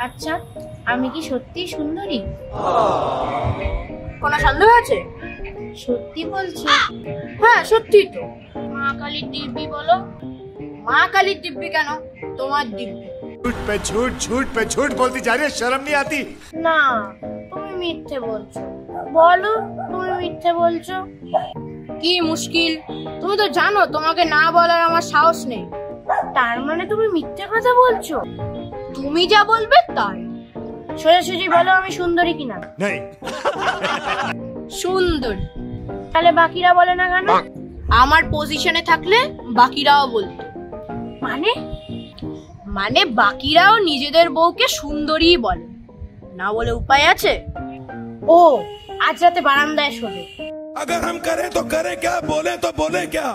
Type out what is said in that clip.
আচ্ছা, আমি কি সত্যি সুন্দরী? কোনো সন্দেহ আছে? সত্যি বলছো? হ্যাঁ সত্যি তো। মা কালীর দিব্যি বলো। মা কালীর দিব্যি কেন? তোমার দিব্যি। झूठ पे झूठ झूठ पे झूठ बोलती जा रही है, शर्म नहीं आती? না, তুমি মিথ্যে বলছো। বলো, তুমি মিথ্যে বলছো। কি মুশকিল, তুমি তো জানো তোমাকে না বলার আমার সাহস নেই। তার মানে তুমি মিথ্যে কথা বলছো? তুমি যা বলবে তাই। সোজাসুজি বলো আমি সুন্দরী কিনা। नहीं। সুন্দরী। তাহলে বাকিরা বলে না কেন? আমার পজিশনে থাকলে বাকিরাও বলতো। মানে? মানে বাকিরাও নিজেদের বউকে সুন্দরী বলে, না বলে উপায় আছে? ও, আজ রাতে বারান্দায় শোবে। अगर हम करें तो करें क्या, बोले तो बोले क्या।